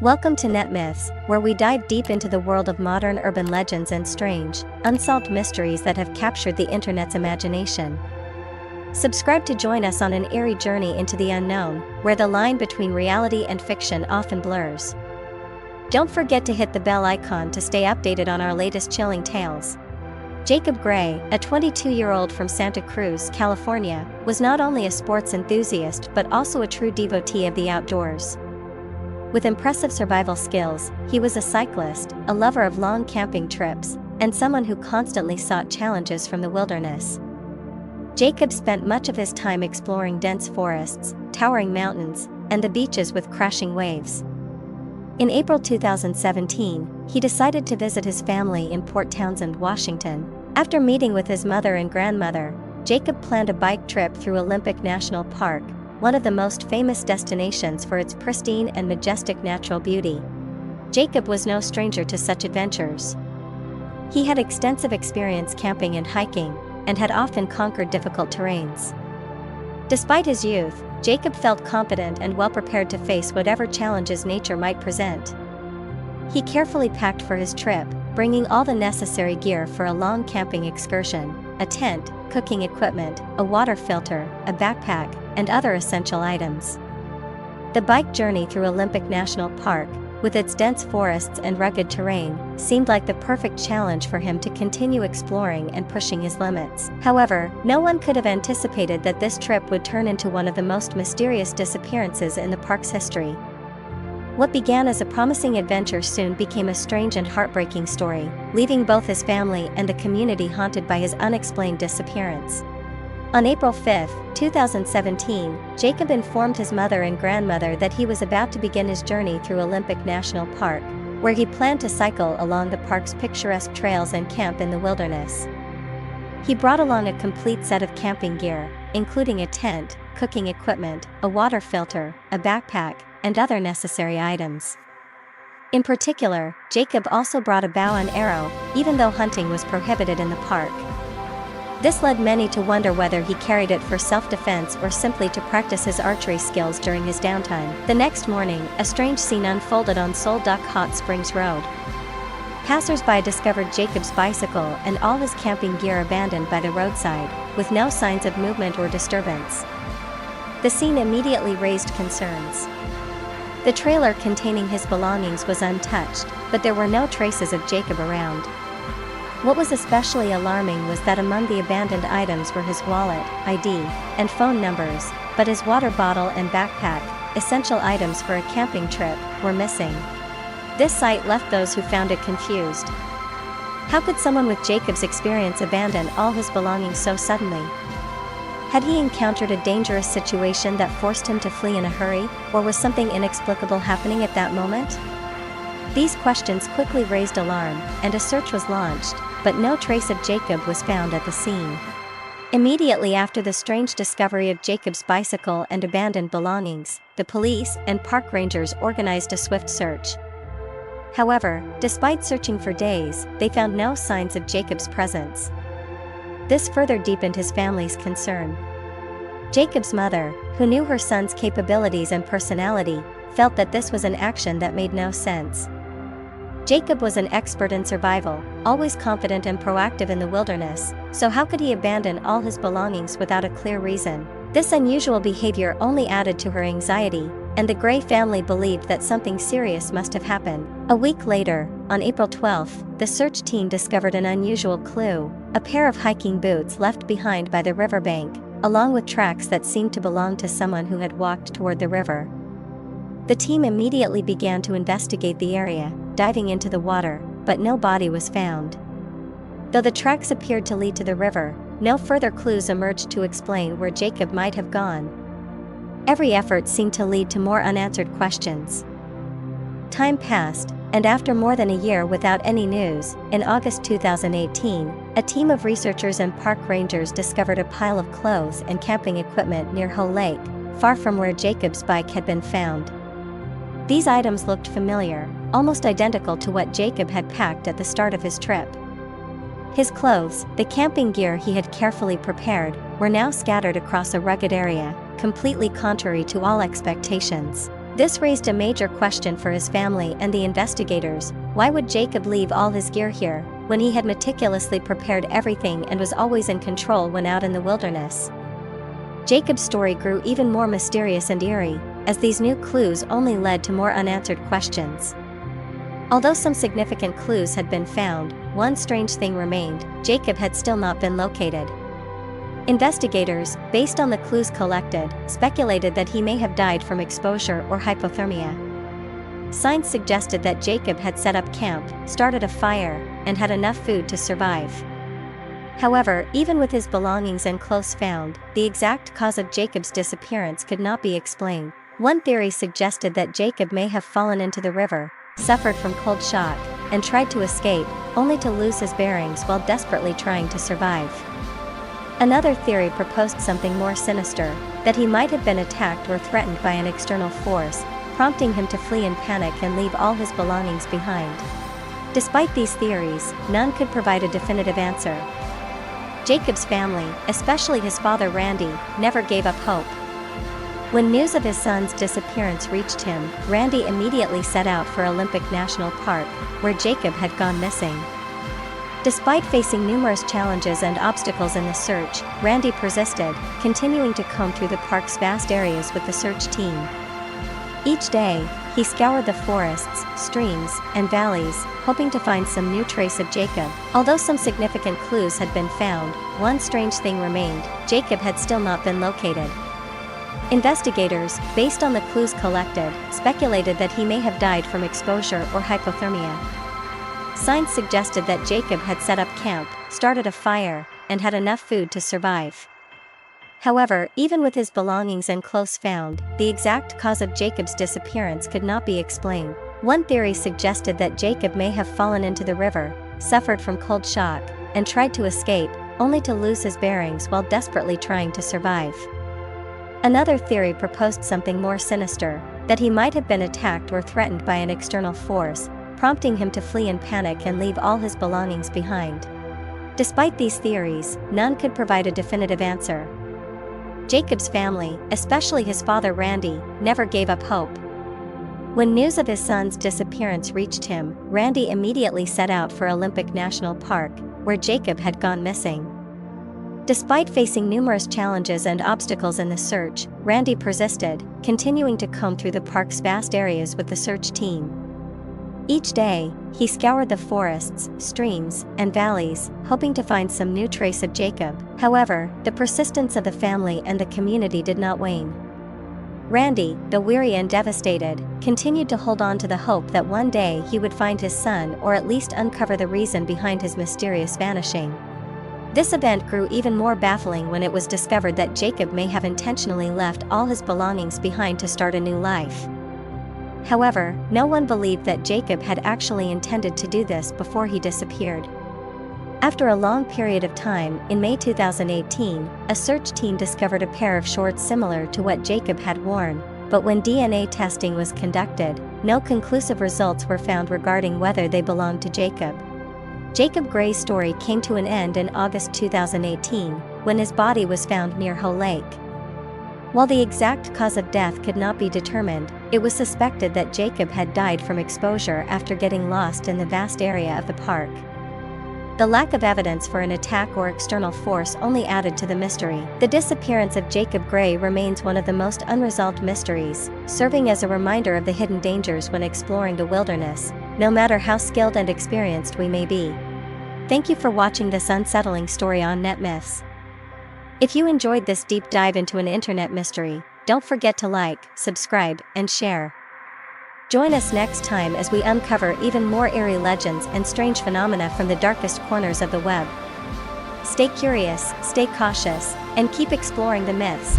Welcome to NetMyths, where we dive deep into the world of modern urban legends and strange, unsolved mysteries that have captured the internet's imagination. Subscribe to join us on an eerie journey into the unknown, where the line between reality and fiction often blurs. Don't forget to hit the bell icon to stay updated on our latest chilling tales. Jacob Gray, a 22-year-old from Santa Cruz, California, was not only a sports enthusiast but also a true devotee of the outdoors. With impressive survival skills, he was a cyclist, a lover of long camping trips, and someone who constantly sought challenges from the wilderness. Jacob spent much of his time exploring dense forests, towering mountains, and the beaches with crashing waves. In April 2017, he decided to visit his family in Port Townsend, Washington. After meeting with his mother and grandmother, Jacob planned a bike trip through Olympic National Park, one of the most famous destinations for its pristine and majestic natural beauty. Jacob was no stranger to such adventures. He had extensive experience camping and hiking, and had often conquered difficult terrains. Despite his youth, Jacob felt confident and well prepared to face whatever challenges nature might present. He carefully packed for his trip, bringing all the necessary gear for a long camping excursion: a tent, cooking equipment, a water filter, a backpack, and other essential items. The bike journey through Olympic National Park, with its dense forests and rugged terrain, seemed like the perfect challenge for him to continue exploring and pushing his limits. However, no one could have anticipated that this trip would turn into one of the most mysterious disappearances in the park's history. What began as a promising adventure soon became a strange and heartbreaking story, leaving both his family and the community haunted by his unexplained disappearance. On April 5, 2017, Jacob informed his mother and grandmother that he was about to begin his journey through Olympic National Park, where he planned to cycle along the park's picturesque trails and camp in the wilderness. He brought along a complete set of camping gear, including a tent, cooking equipment, a water filter, a backpack, and other necessary items. In particular, Jacob also brought a bow and arrow, even though hunting was prohibited in the park. This led many to wonder whether he carried it for self-defense or simply to practice his archery skills during his downtime. The next morning, a strange scene unfolded on Hot Springs Road. Passers-by discovered Jacob's bicycle and all his camping gear abandoned by the roadside, with no signs of movement or disturbance. The scene immediately raised concerns. The trailer containing his belongings was untouched, but there were no traces of Jacob around. What was especially alarming was that among the abandoned items were his wallet, ID, and phone numbers, but his water bottle and backpack, essential items for a camping trip, were missing. This sight left those who found it confused. How could someone with Jacob's experience abandon all his belongings so suddenly? Had he encountered a dangerous situation that forced him to flee in a hurry, or was something inexplicable happening at that moment? These questions quickly raised alarm, and a search was launched, but no trace of Jacob was found at the scene. Immediately after the strange discovery of Jacob's bicycle and abandoned belongings, the police and park rangers organized a swift search. However, despite searching for days, they found no signs of Jacob's presence. This further deepened his family's concern. Jacob's mother, who knew her son's capabilities and personality, felt that this was an action that made no sense. Jacob was an expert in survival, always confident and proactive in the wilderness, so how could he abandon all his belongings without a clear reason? This unusual behavior only added to her anxiety, and the Gray family believed that something serious must have happened. A week later, on April 12, the search team discovered an unusual clue: a pair of hiking boots left behind by the riverbank, along with tracks that seemed to belong to someone who had walked toward the river. The team immediately began to investigate the area, diving into the water, but no body was found. Though the tracks appeared to lead to the river, no further clues emerged to explain where Jacob might have gone. Every effort seemed to lead to more unanswered questions. Time passed, and after more than a year without any news, in August 2018, a team of researchers and park rangers discovered a pile of clothes and camping equipment near Ho Lake, far from where Jacob's bike had been found. These items looked familiar, almost identical to what Jacob had packed at the start of his trip. His clothes, the camping gear he had carefully prepared, were now scattered across a rugged area, completely contrary to all expectations. This raised a major question for his family and the investigators. Why would Jacob leave all his gear here, when he had meticulously prepared everything and was always in control when out in the wilderness? Jacob's story grew even more mysterious and eerie, as these new clues only led to more unanswered questions. Although some significant clues had been found, one strange thing remained: Jacob had still not been located. Investigators, based on the clues collected, speculated that he may have died from exposure or hypothermia. Signs suggested that Jacob had set up camp, started a fire, and had enough food to survive. However, even with his belongings and clothes found, the exact cause of Jacob's disappearance could not be explained. One theory suggested that Jacob may have fallen into the river, suffered from cold shock, and tried to escape, only to lose his bearings while desperately trying to survive. Another theory proposed something more sinister, that he might have been attacked or threatened by an external force, prompting him to flee in panic and leave all his belongings behind. Despite these theories, none could provide a definitive answer. Jacob's family, especially his father Randy, never gave up hope. When news of his son's disappearance reached him, Randy immediately set out for Olympic National Park, where Jacob had gone missing. Despite facing numerous challenges and obstacles in the search, Randy persisted, continuing to comb through the park's vast areas with the search team. Each day, he scoured the forests, streams, and valleys, hoping to find some new trace of Jacob. Although some significant clues had been found, one strange thing remained: Jacob had still not been located. Investigators, based on the clues collected, speculated that he may have died from exposure or hypothermia. Signs suggested that Jacob had set up camp, started a fire, and had enough food to survive. However, even with his belongings and clothes found, the exact cause of Jacob's disappearance could not be explained. One theory suggested that Jacob may have fallen into the river, suffered from cold shock, and tried to escape, only to lose his bearings while desperately trying to survive. Another theory proposed something more sinister, that he might have been attacked or threatened by an external force, prompting him to flee in panic and leave all his belongings behind. Despite these theories, none could provide a definitive answer. Jacob's family, especially his father Randy, never gave up hope. When news of his son's disappearance reached him, Randy immediately set out for Olympic National Park, where Jacob had gone missing. Despite facing numerous challenges and obstacles in the search, Randy persisted, continuing to comb through the park's vast areas with the search team. Each day, he scoured the forests, streams, and valleys, hoping to find some new trace of Jacob. However, the persistence of the family and the community did not wane. Randy, though weary and devastated, continued to hold on to the hope that one day he would find his son or at least uncover the reason behind his mysterious vanishing. This event grew even more baffling when it was discovered that Jacob may have intentionally left all his belongings behind to start a new life. However, no one believed that Jacob had actually intended to do this before he disappeared. After a long period of time, in May 2018, a search team discovered a pair of shorts similar to what Jacob had worn, but when DNA testing was conducted, no conclusive results were found regarding whether they belonged to Jacob. Jacob Gray's story came to an end in August 2018, when his body was found near Ho Lake. While the exact cause of death could not be determined, it was suspected that Jacob had died from exposure after getting lost in the vast area of the park. The lack of evidence for an attack or external force only added to the mystery. The disappearance of Jacob Gray remains one of the most unresolved mysteries, serving as a reminder of the hidden dangers when exploring the wilderness, no matter how skilled and experienced we may be. Thank you for watching this unsettling story on NetMyths. If you enjoyed this deep dive into an internet mystery, don't forget to like, subscribe, and share. Join us next time as we uncover even more eerie legends and strange phenomena from the darkest corners of the web. Stay curious, stay cautious, and keep exploring the myths.